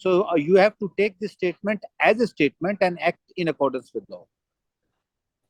so you have to take this statement as a statement and act in accordance with law।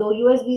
2 USB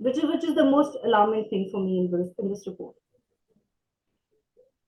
which is the most alarming thing for me in this report।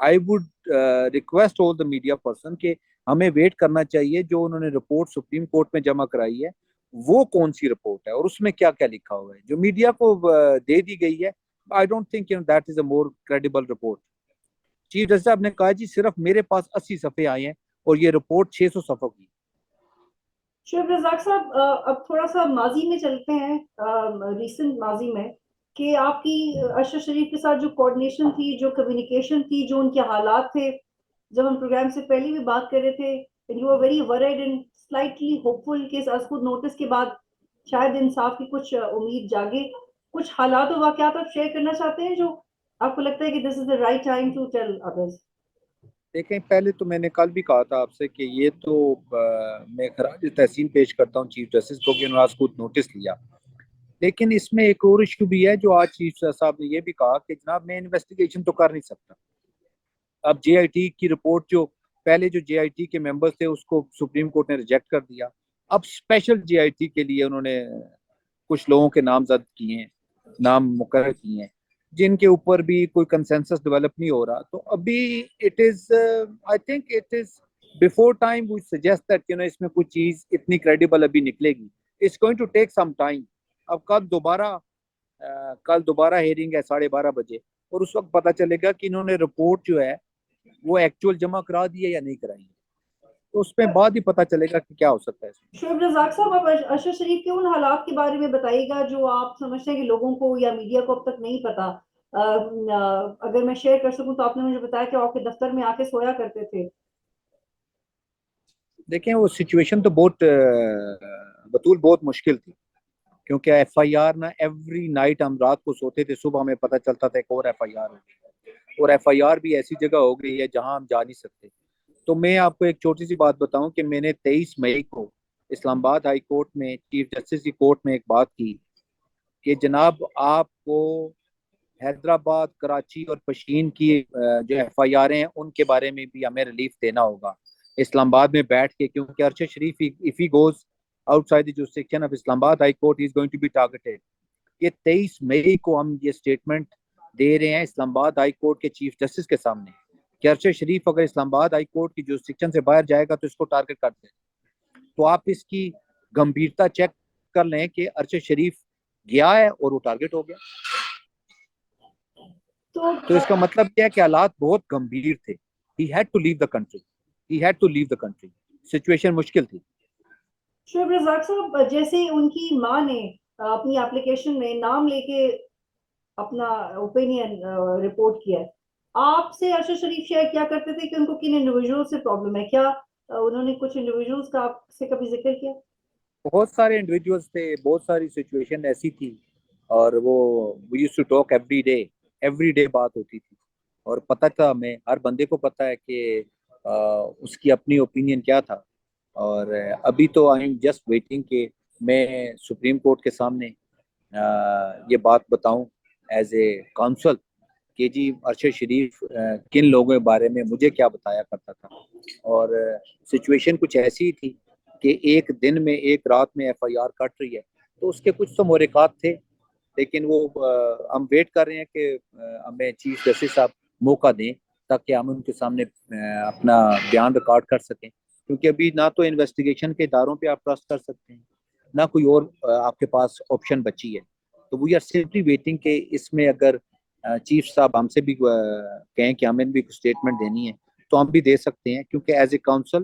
I would request all the media person کہ ہمیں wait کرنا چاہیے جو انہوں نے report supreme court میں جمع کرائی ہے وہ کون سی رپورٹ ہے اور اس میں کیا کیا لکھا ہوا ہے. جو میڈیا کو دے دی گئی ہے I don't think that is a more credible report. Chief justice صاحب نے کہا جی صرف میرے پاس 80 صفحے آئے ہیں اور یہ رپورٹ 600 صفحوں کی. شعیب رزاق صاحب اب تھوڑا سا ماضی میں چلتے ہیں، ریسنٹ ماضی میں، کہ آپ کی ارشد شریف کے ساتھ جو کوآرڈینیشن تھی، جو کمیونیکیشن تھی، جو ان کے حالات تھے، جب ہم پروگرام سے پہلے بھی بات کر رہے تھے you are very worried and slightly hopeful کہ از خود نوٹس کے بعد شاید انصاف کی کچھ امید جاگے. کچھ حالات و واقعات آپ شیئر کرنا چاہتے ہیں جو آپ کو لگتا ہے کہ this is the right time to tell others? دیکھیں پہلے تو میں نے کل بھی کہا تھا آپ سے کہ یہ تو میں خراج تحسین پیش کرتا ہوں چیف جسٹس کو کہ انہوں نے خود نوٹس لیا، لیکن اس میں ایک اور ایشو بھی ہے جو آج چیف صاحب نے یہ بھی کہا کہ جناب میں انویسٹیگیشن تو کر نہیں سکتا. اب جے آئی ٹی کی رپورٹ جو پہلے جو جے آئی ٹی کے ممبرز تھے اس کو سپریم کورٹ نے ریجیکٹ کر دیا. اب اسپیشل جے آئی ٹی کے لیے انہوں نے کچھ لوگوں کے نام زد کیے ہیں، نام مقرر کیے ہیں جن کے اوپر بھی کوئی کنسنسس ڈیولپ نہیں ہو رہا. تو ابھی it is I think it is before time we suggest that اس میں کوئی چیز اتنی کریڈیبل ابھی نکلے گی. It's going to take some time. اب کل دوبارہ ہیئرنگ ہے 12:30 بجے اور اس وقت پتہ چلے گا کہ انہوں نے رپورٹ جو ہے وہ ایکچوئل جمع کرا دی ہے یا نہیں کرائی ہے. تو اس میں بعد ہی پتہ چلے گا کہ کیا ہو سکتا ہے. شعیب رزاق صاحب آپ ارشد شریف کے ان حالات کے بارے میں بتائیے گا جو آپ سمجھتے ہیں کہ لوگوں کو یا میڈیا کو اب تک نہیں پتا. اگر میں شیئر کر سکوں تو آپ نے مجھے بتایا کہ آپ کے دفتر میں آ کے سویا کرتے تھے. دیکھیں وہ سچویشن تو بہت بطول بہت مشکل تھی کیونکہ ایف آئی آر نا ایوری نائٹ ہم رات کو سوتے تھے، صبح ہمیں پتہ چلتا تھا ایک اور ایف آئی آر ہو گئی اور ایف آئی آر بھی ایسی جگہ ہو گئی ہے جہاں ہم جا نہیں سکتے. تو میں آپ کو ایک چھوٹی سی بات بتاؤں کہ میں نے 23 مئی کو اسلام آباد ہائی کورٹ میں چیف جسٹس کی کورٹ میں ایک بات کی کہ جناب آپ کو حیدرآباد، کراچی اور پشین کی جو ایف آئی آر ہیں ان کے بارے میں بھی ہمیں ریلیف دینا ہوگا اسلام آباد میں بیٹھ کے، کیونکہ ارشد شریف if he goes outside the jurisdiction of Islam Abad High Court he is going to be targeted. یہ 23 مئی کو ہم یہ سٹیٹمنٹ دے رہے ہیں اسلام آباد ہائی کورٹ کے چیف جسٹس کے سامنے کہ ارشد شریف اگر اسلام آباد ہائی کورٹ کی جورسڈکشن سے باہر جائے گا تو اس کو ٹارگٹ کر دیں. تو آپ اس کی گمبھیرتا چیک کر لیں کہ ارشد شریف گیا ہے اور وہ ٹارگٹ ہو گیا. تو اس کا مطلب یہ ہے کہ حالات بہت گمبھیر تھے. He had to leave the country. He had to leave the country. Situation مشکل تھی. شعیب رزاق صاحب جیسے ان کی ماں نے اپنی اپلیکیشن میں نام لے کے اپنا اوپینین رپورٹ کیا ہے، آپ سے ارشد شریف شیئر کیا کرتے تھے کہ ان کو کن انڈیویجول سے پرابلم ہے؟ کیا انہوں نے کچھ انڈیویجولز کا آپ سے کبھی ذکر کیا؟ بہت سارے انڈیویجولز تھے، بہت ساری سچویشن ایسی تھی اور وہ we used to talk every day بات ہوتی تھی اور پتہ تھا ہمیں ہر بندے کو پتہ ہے کہ اس کی اپنی اوپینین کیا تھا. اور ابھی تو آئی ایم جسٹ ویٹنگ کہ میں سپریم کورٹ کے سامنے یہ بات بتاؤں ایز اے کاؤنسل کہ جی ارشد شریف کن لوگوں کے بارے میں مجھے کیا بتایا کرتا تھا. اور سچویشن کچھ ایسی تھی کہ ایک دن میں ایک رات میں ایف آئی آر کٹ رہی ہے تو اس کے کچھ تو محرکات تھے، لیکن وہ ہم ویٹ کر رہے ہیں کہ ہمیں چیف جسٹس صاحب موقع دیں تاکہ ہم ان کے سامنے اپنا بیان ریکارڈ کر سکیں. کیونکہ ابھی نہ تو انویسٹیگیشن کے اداروں پہ آپ ٹرسٹ کر سکتے ہیں نہ کوئی اور آپ کے پاس آپشن بچی ہے. تو وی آر سمپلی ویٹنگ کہ اس میں اگر چیف صاحب ہم سے بھی کہیں کہ ہمیں بھی کچھ اسٹیٹمنٹ دینی ہے تو ہم بھی دے سکتے ہیں. کیونکہ ایز اے کاؤنسل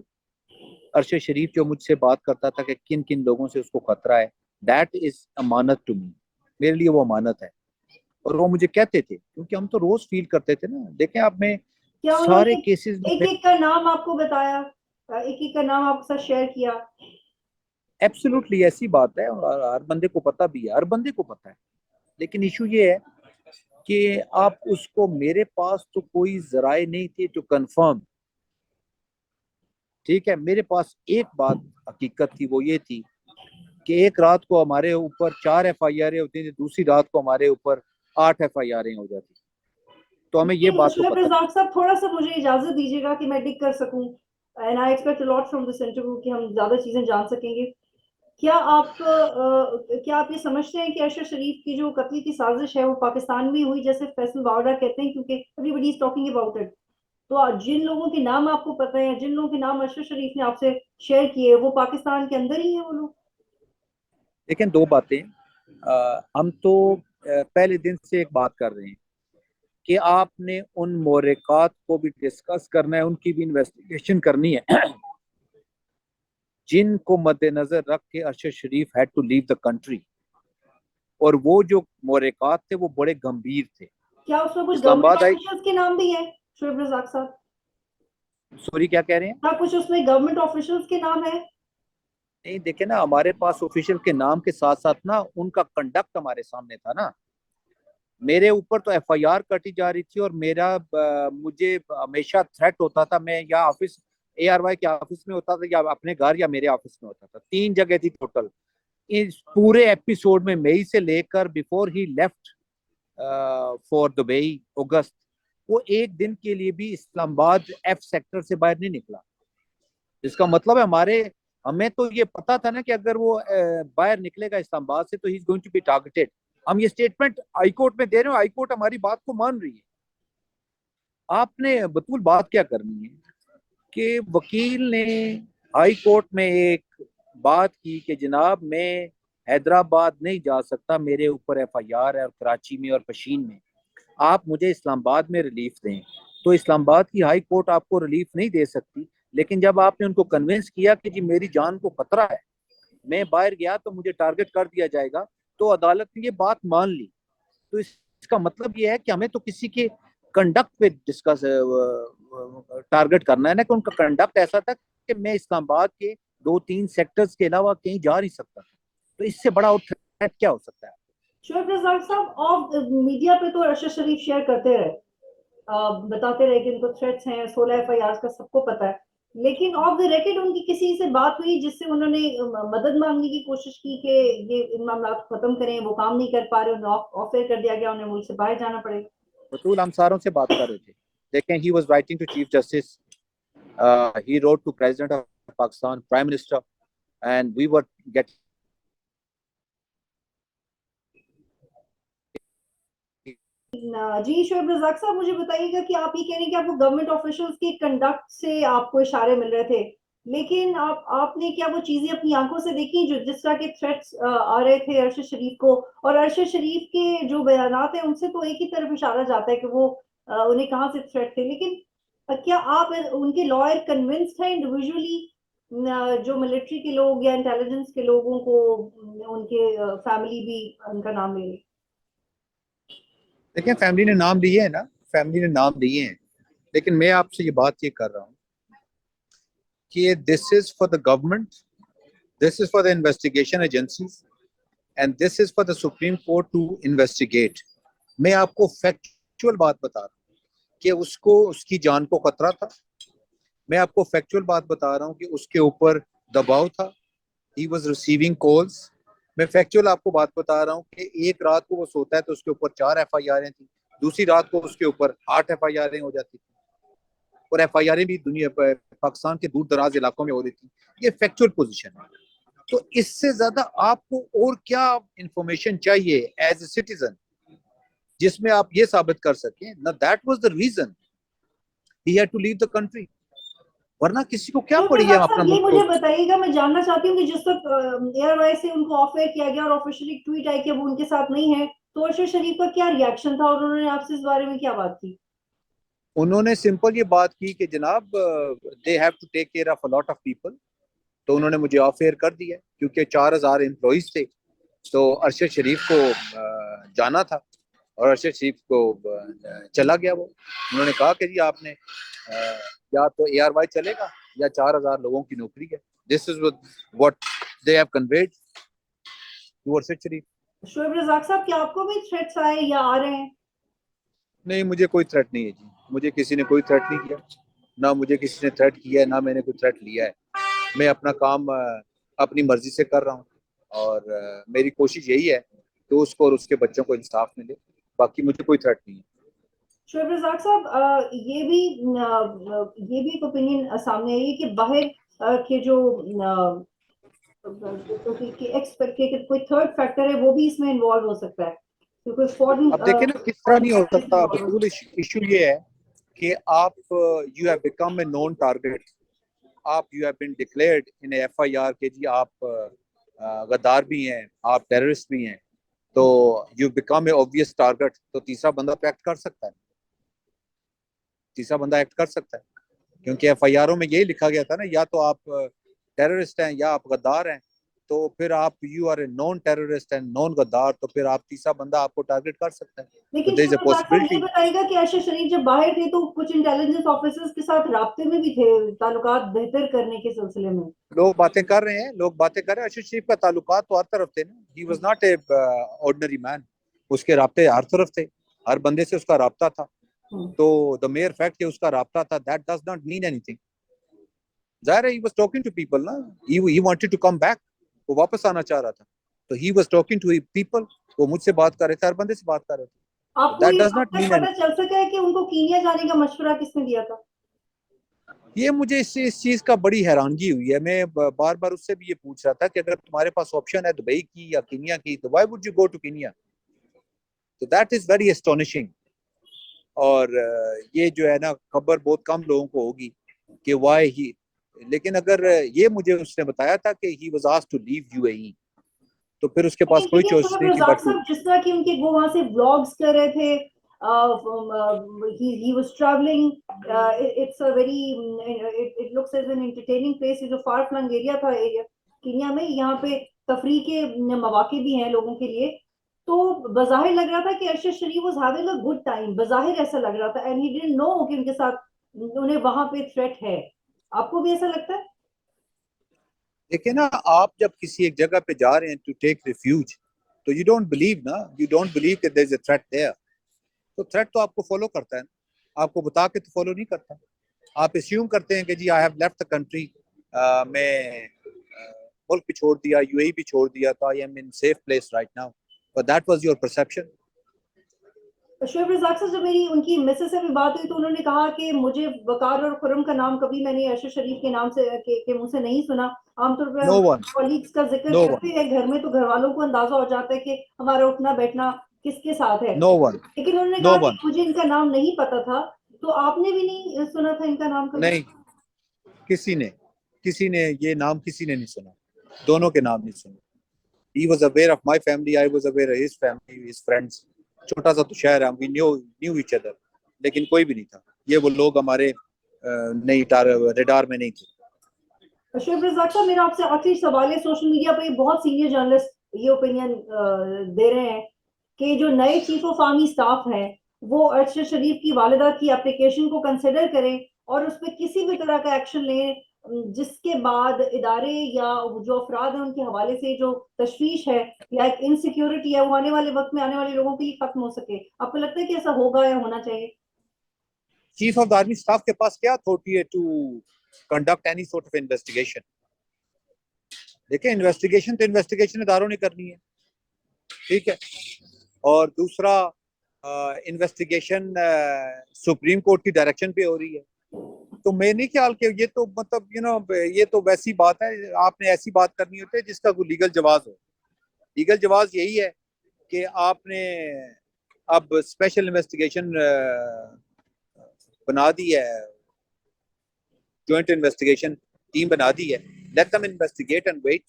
ارشد شریف جو مجھ سے بات کرتا تھا کہ کن کن لوگوں سے اس کو خطرہ ہے، دیٹ از امانت ٹو می، میرے لیے وہ امانت ہے. اور وہ مجھے کہتے تھے کیونکہ ہم تو روز فیل کرتے تھے نا. دیکھیں آپ میں کیا انہوں سارے نے کیسز ایک ایک کا نام آپ کو بتایا، ایک ایک کا نام آپ کے ساتھ شیئر کیا؟ ایبسولوٹلی ایسی بات ہے اور ہر بندے کو پتہ بھی ہے، ہر بندے کو پتہ ہے. لیکن ایشو یہ ہے کہ آپ اس کو، میرے پاس تو کوئی ذرائع نہیں تھے ٹو کنفرم. ٹھیک ہے، میرے پاس ایک بات حقیقت تھی، وہ یہ تھی کہ ایک رات کو ہمارے اوپر 4 ایف آئی آر ہوتی تھی، دوسری رات کو ہمارے اوپر 8 ایف آئی آر ہو جاتی. تو ہمیں یہ بات تو شعیب پتہ رزاق صاحب تھوڑا سا مجھے اجازت دیجیے گا کہ میں ڈگ کر سکوں and I expect a lot from this interview کہ ہم زیادہ چیزیں جان سکیں گے. کیا آپ یہ سمجھتے ہیں کہ ارشد شریف کی جو قتل کی سازش ہے وہ پاکستان میں ہوئی جیسے فیصل واوڈا کہتے ہیں، کیونکہ everybody is talking about it? تو جن لوگوں کے نام آپ کو پتہ ہیں، جن لوگوں کے نام ارشد شریف نے آپ سے شیئر کیے، وہ پاکستان کے اندر ہی ہیں وہ لوگ؟ دیکھیں دو باتیں، ہم تو پہلے دن سے ایک بات کر رہے ہیں کہ آپ نے ان محرکات کو بھی ڈسکس کرنا ہے، ان کی بھی انویسٹیگیشن کرنی ہے جن کو مد نظر رکھ کے Arshad Sharif had to leave the country, اور وہ جو محرکات تھے وہ بڑے گمبھیر تھے۔ کیا اس میں کچھ اسلام گورنمنٹ آباد آئی، آفیشلز کے نام بھی ہیں شعیب رزاق صاحب؟ سوری کیا کہہ رہے ہیں؟ کیا کچھ اس میں گورنمنٹ آفیشلز کے نام ہیں؟ نہیں دیکھیں نا، ہمارے پاس آفیشل کے نام کے ساتھ ساتھ نا ان کا کنڈکٹ ہمارے سامنے تھا نا۔ میرے اوپر تو ایف آئی آر کٹی جا رہی تھی، اور مجھے ہمیشہ تھریٹ ہوتا تھا، میں یا آفس اے آر وائی کے آفس میں ہوتا تھا، یا اپنے گھر، یا میرے آفس میں ہوتا تھا، 3 جگہ تھی ٹوٹل۔ اس پورے ایپیسوڈ میں مئی سے لے کر بیفور ہی لیفٹ فور دبئی اگست، وہ ایک دن کے لیے بھی اسلام آباد ایف سیکٹر سے باہر نہیں نکلا۔ اس کا مطلب ہے ہمیں تو یہ پتا تھا نا کہ اگر وہ باہر نکلے گا اسلام آباد سے تو he is going to be targeted. ہم یہ اسٹیٹمنٹ ہائی کورٹ میں دے رہے ہیں، ہائی کورٹ ہماری بات کو مان رہی ہے۔ آپ نے بطول بات کیا کرنی ہے کہ وکیل نے ہائی کورٹ میں ایک بات کی کہ جناب میں حیدرآباد نہیں جا سکتا، میرے اوپر ایف آئی آر ہے، اور کراچی میں اور پشین میں، آپ مجھے اسلام آباد میں ریلیف دیں۔ تو اسلام آباد کی ہائی کورٹ آپ کو ریلیف نہیں دے سکتی، لیکن جب آپ نے ان کو کنونس کیا کہ جی میری جان کو خطرہ ہے، میں باہر گیا تو مجھے ٹارگٹ کر دیا جائے گا، تو عدالت نے یہ بات مان لی۔ تو اس کا مطلب یہ ہے کہ ہمیں تو کسی کے کنڈکٹ پہ ڈسکس ٹارگٹ کرنا ہے نا، کہ ان کا کنڈکٹ ایسا تھا کہ میں اسلام آباد کے 2-3 سیکٹرز کے علاوہ کہیں جا نہیں سکتا، تو اس سے بڑا تھریٹ کیا ہو سکتا ہے؟ شعیب رزاق صاحب، آف میڈیا پہ تو ارشد شریف شیئر کرتے رہے، بتاتے رہے کہ ان کو تھریٹس ہیں، 16 ایف آئی آر کا سب کو پتا ہے، لیکن آف دا ریکارڈ ان کی کسی سے بات ہوئی جس سے انہوں نے مدد مانگنے کی کوشش کی کہ یہ ان معاملات کو ختم کریں؟ وہ کام نہیں کر پا رہے، انہیں آف ایئر کر دیا گیا، انہیں ملک سے باہر جانا پڑے۔ بطول ہم ساروں سے بات کر رہے تھے، دیکھیں he was writing to chief justice, he wrote to President of Pakistan, Prime Minister, and we were getting جی شعیب رزاق صاحب، مجھے بتائیے گا کہ آپ یہ کہہ رہے ہیں کہ آپ کو گورنمنٹ آفیشلز کے کنڈکٹ سے آپ کو اشارے مل رہے تھے، لیکن آپ نے کیا وہ چیزیں اپنی آنکھوں سے دیکھی جو جس طرح کے تھریٹس آ رہے تھے ارشد شریف کو؟ اور ارشد شریف کے جو بیانات ہیں ان سے تو ایک ہی طرف اشارہ جاتا ہے کہ وہ انہیں کہاں سے تھریٹ تھے، لیکن کیا آپ ان کے لائر کنونسڈ ہیں انڈیویجولی جو ملٹری کے لوگ یا انٹیلیجنس کے لوگوں کو ان کے فیملی بھی ان کا نام لے لے؟ دیکھیں فیملی نے نام لیے ہیں نا، فیملی نے نام لیے ہیں، لیکن میں آپ سے یہ بات یہ کر رہا ہوں کہ this is for the government, this is for the investigation agencies, and this is for the supreme court to investigate. میں آپ کو فیکچوئل بات بتا رہا ہوں کہ اس کی جان کو خطرہ تھا۔ میں آپ کو فیکچوئل بات بتا رہا ہوں کہ اس کے اوپر دباؤ تھا، he was receiving calls۔ میں فیکچوئل آپ کو بات بتا رہا ہوں کہ ایک رات کو وہ سوتا ہے تو اس کے اوپر 4 ایف آئی آریں تھیں، دوسری رات کو اس کے اوپر 8 ایف آئی آریں ہو جاتی تھی، اور ایف آئی آریں بھی دنیا پاکستان کے دور دراز علاقوں میں ہو رہی تھی۔ یہ فیکچوئل پوزیشن ہے۔ تو اس سے زیادہ آپ کو اور کیا انفارمیشن چاہیے ایز اے سٹیزن جس میں آپ یہ ثابت کر سکیں نا that was the reason he had to leave the country, ورنہ کسی کو کیا پڑی ہے اپنا صاحب یہ ملک مجھے چھوڑ۔ بتائیے گا، میں جاننا چاہتی ہوں کہ جس وقت ایئر وائی سے ان کو آف ایئر کیا گیا اور آفیشلی ٹویٹ آئی کہ وہ ان کے ساتھ نہیں ہے، تو ارشد شریف کا کیا ریاکشن تھا اور انہوں نے آپ سے اس بارے میں کیا بات کی؟ انہوں نے سمپل یہ بات کی کہ جناب they have to take care of a lot of people, تو انہوں نے مجھے آف ایئر کر دیا کیونکہ 4000 امپلائیز تھے، تو ارشد شریف کو جانا تھا، اور ارشد شریف کو چلا گیا وہ۔ انہوں نے کہا کہ جی آپ نے یا تو اے آر وائی چلے گا یا 4000 لوگوں کی نوکری ہے۔ This is what they have conveyed to Arshad Sharif. Shoaib Razzaq sahab, کیا آپ کو بھی تھریٹس آئے یا آ رہے ہیں؟ نہیں مجھے کوئی تھریٹ نہیں ہے جی، مجھے کسی نے کوئی تھریٹ نہیں کیا، نہ مجھے کسی نے تھریٹ کیا ہے، نہ میں نے کوئی تھریٹ لیا ہے۔ میں اپنا کام اپنی مرضی سے کر رہا ہوں، اور میری کوشش یہی ہے کہ اس کو اور اس کے بچوں کو انصاف ملے، باقی مجھے کوئی تھریٹ نہیں ہے۔ شعیب رزاق صاحب، یہ بھی ایک اوپینین سامنے آئی ہے کہ باہر کے جو کوئی تھرڈ فیکٹر ہے وہ بھی اس میں انوالو ہو سکتا ہے، کوئی فورن اب دیکھیں نا کس طرح نہیں ہو سکتا، بطول ایشو یہ ہے کہ آپ you have become a known target, آپ you have been declared in F I R کہ جی آپ غدار بھی ہیں, آپ ٹیررسٹ بھی ہیں, تو یو بیکم اے اوبویس ٹارگیٹ, تو تیسرا بندہ تو ایکٹ کر سکتا ہے, تیسرا بندہ ایکٹ کر سکتا ہے, کیونکہ ایف آئی آروں میں یہی لکھا گیا تھا نا, یا تو آپ ٹیررسٹ ہیں یا آپ غدار ہیں, تو پھر آپ you are a known terrorist and known غدار, تو پھر آپ تیسرا بندہ آپ کو ٹارگیٹ کر سکتا ہے. تو لیکن دیر از اے شعیب رضا صاحب یہ پاسبلٹی. بتائے گا کہ ارشد شریف جب باہر تھے تو کچھ انٹیلیجنس آفیسرز کے ساتھ رابطے میں بھی تھے تعلقات بہتر کرنے کے سلسلے میں. لوگ باتیں کر رہے ہیں, لوگ باتیں کر رہے ہیں, ارشد شریف کا تعلقات تو ہر طرف تھے نا, he was not a ordinary man, اس کے رابطے ہر طرف تھے, ہر بندے سے اس کا رابطہ تھا. تو the mere fact کہ اس کا رابطہ تھا, that does not mean anything. ظاہر ہے he was talking to people نا, he wanted to come back, وہ واپس آنا چاہ رہا تھا, تو he was talking to people, وہ مجھ سے بات کر رہے تھے, ہر بندے سے بات کر رہے تھے. آپ کو That یہ does اب not تک mean پتہ anything. چل سکا ہے کہ ان کو کینیا جانے کا مشورہ کس نے دیا تھا؟ یہ مجھے اس چیز کا بڑی حیرانگی ہوئی ہے, میں بار بار اس سے بھی یہ پوچھ رہا تھا کہ اگر تمہارے پاس آپشن ہے دبئی کی یا کینیا کی, تو why would you go to Kenya? تو that is very astonishing. اور یہ جو ہے نا خبر بہت کم لوگوں کو ہوگی کہ وائی ہی, لیکن اگر یہ مجھے اس نے بتایا تھا کہ he was asked to leave U A E, تو پھر اس کے پاس کوئی لیکن چوائس شعیب نہیں تھی رزاق بٹ. صاحب جس طرح کہ ان کے وہ وہاں سے بلاگز کر رہے تھے, he was traveling, it's a very it looks as an entertaining place, جو far flung area تھا کینیا میں, یہاں پہ تفریح کے مواقع بھی ہیں لوگوں کے لیے, تو بظاہر لگ رہا تھا کہ ارشد شریف was having a good time, بظاہر ایسا لگ رہا تھا, and he didn't know کہ ان کے ساتھ انہیں وہاں پہ تھریٹ ہے. آپ کو بھی ایسا لگتا ہے؟ دیکھیں نا, آپ جب کسی ایک جگہ پہ جا رہے ہیں ٹو ٹیک ریفیوج, تو یو ڈونٹ بلیو نا, یو ڈونٹ بلیو کہ دیر از اے تھریٹ دیئر, تو تھریٹ تو آپ کو فالو کرتا ہے نا, آپ کو بتا کے تو فالو نہیں کرتا. آپ اسیوم کرتے ہیں کہ جی I have left the country, میں ملک بھی چھوڑ دیا, یو اے بھی چھوڑ دیا, تو I am in safe place right now, but that was your perception. Shoaib Razzaq سے جب میری ان کی مسز سے بھی بات ہوئی تو انہوں نے کہا کہ مجھے وقار اور خرم کا نام کبھی میں نے ارشد شریف کے نام سے کے منہ سے نہیں سنا. عام طور پہ نو ہم ون, کولیگز کا ذکر نو ون, کرتے ہیں گھر میں تو گھر والوں کو اندازہ ہو جاتا ہے کہ ہمارا اٹھنا بیٹھنا کس کے ساتھ ہے, نو ون, لیکن انہوں نے نو کہا ون, کہ مجھے ان کا نام نہیں پتا تھا. تو آپ نے بھی نہیں سنا تھا ان کا نام کبھی؟ نہیں, کسی نے یہ نام کسی نے نہیں سنا, دونوں کے نام نہیں سنے. He was aware of my family, I was aware of his family, his friends. چھوٹا سا تو شہر ہے, we knew each other, لیکن کوئی بھی نہیں تھا, یہ وہ لوگ ہمارے نہیں ریڈار میں نہیں تھے. شعیب رزاق صاحب میرا آپ سے آخری سوال ہے, سوشل میڈیا پہ بہت سینئر جرنلسٹ یہ اوپینین دے رہے ہیں کہ جو نئے چیف آف آرمی سٹاف ہیں وہ ارشد شریف کی والدہ کی اپلیکیشن کو کنسیڈر کریں اور اس پہ کسی بھی طرح کا ایکشن لیں, جس کے بعد ادارے یا جو افراد ہیں ان کے حوالے سے جو تشویش ہے یا ایک انسیکیورٹی ہے وہ آنے والے وقت میں آنے والے لوگوں کے لیے ختم ہو سکے. آپ کو لگتا ہے کہ ایسا ہوگا یا ہونا چاہیے؟ Chief of the army staff کے پاس کیا اتھارٹی ہے to conduct any sort of investigation? دیکھیں, انویسٹیگیشن تو انویسٹیگیشن اداروں نے کرنی ہے, ٹھیک ہے, اور دوسرا انویسٹیگیشن سپریم کورٹ کی ڈائریکشن پہ ہو رہی ہے. تو میں نہیں خیال کہ یہ تو مطلب یہ تو ویسی بات ہے, آپ نے ایسی بات کرنی ہوتی ہے جس کا کوئی لیگل جواز ہو. لیگل جواز یہی ہے کہ آپ نے اب اسپیشل انویسٹیگیشن بنا دی ہے, جوائنٹ انویسٹیگیشن ٹیم بنا دی ہے, let them investigate and wait.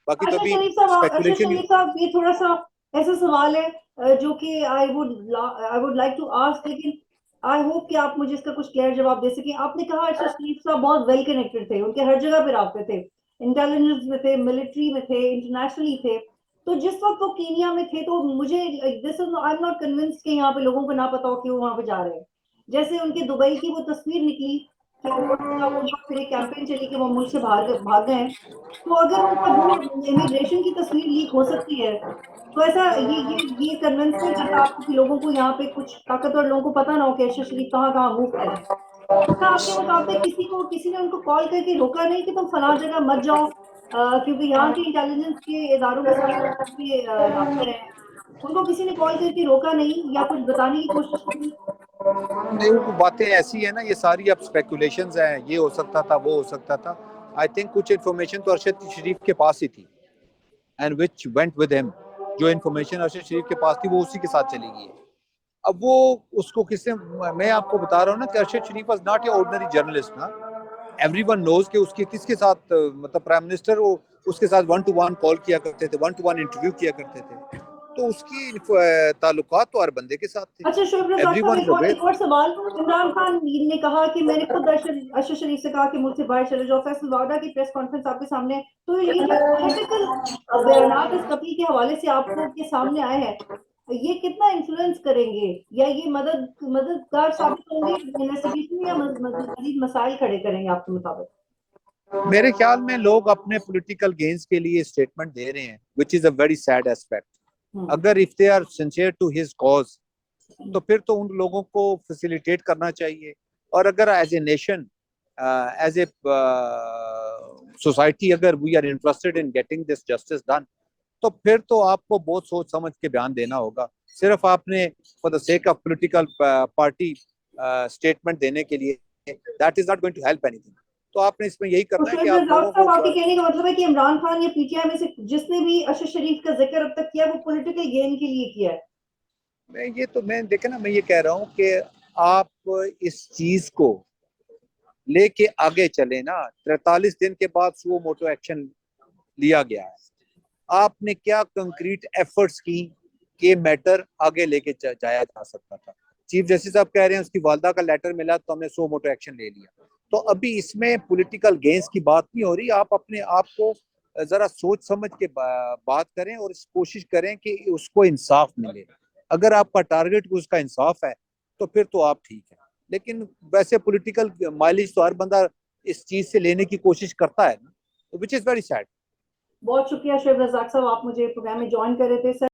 باقی تو ابھی اسپیکولیشن ہی. ارشد شریف صاحب یہ تھوڑا سا ایسا سوال ہے جو کہ I would like to ask, لیکن I hope کہ آپ مجھے اس کا کچھ کلیئر جواب دے سکیں. آپ نے کہا ارشد شریف صاحب بہت ویل کنیکٹڈ تھے, ان کے ہر جگہ پہ رابطے تھے, انٹیلیجنس میں تھے, ملٹری میں تھے, انٹرنیشنلی تھے. تو جس وقت وہ کینیا میں تھے تو مجھے I'm not convinced کہ یہاں پہ لوگوں کو نہ پتا ہو کہ وہ وہاں پہ جا رہے ہیں. جیسے ان کے دبئی کی وہ تصویر نکلی کہ ان پر پھر ایک کیمپین چلی کہ وہ ملک سے بھاگ گئے ہیں, تو اگر ان کا وہ امیگریشن کی تصویر لیک ہو سکتی ہے تو ایسا یہ کنونس نہیں کرتا آپ کو کہ لوگوں کو یہاں پہ کچھ طاقتور لوگوں کو پتا نہ ہو کہ ارشد شریف کہاں کہاں موو کر رہے ہیں. کیا آپ کے مطابق کسی نے ان کو کال کر کے روکا نہیں کہ تم فلاں جگہ مت جاؤ, کیونکہ یہاں کے انٹیلیجنس کے اداروں کے ساتھ بھی رابطے رہے, ان کو کسی نے کال کر کے روکا نہیں یا کچھ بتانے کی کوشش کی؟ نہیں, باتیں ایسی ہیں نا, یہ ساری اب اسپیکولیشنز ہیں, یہ ہو سکتا تھا, وہ ہو سکتا تھا. آئی تھنک کچھ انفارمیشن تو ارشد شریف کے پاس ہی تھی, اینڈ وچ وینٹ ود ہم. جو انفارمیشن ارشد شریف کے پاس تھی وہ اسی کے ساتھ چلی گئی ہے. اب وہ اس کو کس نے, میں آپ کو بتا رہا ہوں نا کہ Arshad Sharif was not a ordinary journalist نا. ایوری ون نوز کہ اس کے کس کے ساتھ مطلب پرائم منسٹر وہ اس کے ساتھ 1-to-1 کال کیا کرتے تھے, 1-to-1 انٹرویو کیا کرتے تھے, تو اس کی تعلقات تو ہر بندے کے ساتھ تھے. اچھا شعیب رزاق صاحب ایک اور سوال. عمران خان نے کہا کہ میں نے خود ارشد شریف سے کہا کہ ملک سے باہر چلے جاؤ. فیصل وارڈا کی پریس کانفرنس آپ کے سامنے ہے, تو یہ جو پولیٹیکل بیانات اس قتل کے حوالے سے آپ کو کے سامنے آئے ہیں, یہ کتنا انفلوئنس کریں گے یا یہ مددگار ثابت ہوں گے انویسٹیگیشن میں, یا مزید مسائل کھڑے کریں گے آپ کے مطابق؟ میرے خیال میں لوگ اپنے پولیٹیکل گینز کے لیے اسٹیٹمنٹ دے رہے ہیں, which is a very sad aspect. اگر if they are sincere to his cause تو پھر تو ان لوگوں کو فیسیلیٹیٹ کرنا چاہیے, اور اگر as a nation as a society اگر we are interested in getting this justice done, تو پھر تو آپ کو بہت سوچ سمجھ کے بیان دینا ہوگا. صرف آپ نے for the sake of political party statement دینے کے لیے, that is not going to help anything. تو آپ نے اس میں یہی کرنا ہے کہ آپ لوگوں کو, آپ کے کہنے کا مطلب ہے کہ عمران خان یا پی ٹی آئی میں سے جس نے بھی ارشد شریف کا ذکر اب تک کیا وہ پولیٹیکل گین کے لیے کیا ہے. میں دیکھیں نا, میں یہ کہہ رہا ہوں کہ آپ اس چیز کو لے کے آگے چلے نا. 43 دن کے بعد سو موٹو ایکشن لیا گیا ہے, آپ نے کیا کنکریٹ ایفرٹس کی کہ میٹر آگے لے کے جایا جا سکتا تھا. چیف جسٹس صاحب کہہ رہے ہیں اس کی والدہ کا لیٹر ملا تو ہم نے سو موٹو ایکشن لے لیا. تو ابھی اس میں پولیٹیکل گینز کی بات نہیں ہو رہی. آپ اپنے آپ کو ذرا سوچ سمجھ کے بات کریں اور کوشش کریں کہ اس کو انصاف ملے. اگر آپ کا ٹارگٹ اس کا انصاف ہے تو پھر تو آپ ٹھیک ہے, لیکن ویسے پولیٹیکل مائلیج تو ہر بندہ اس چیز سے لینے کی کوشش کرتا ہے نا, which is very sad. بہت شکریہ شعیب رزاق صاحب, آپ مجھے پروگرام میں جوائن کر رہے تھے.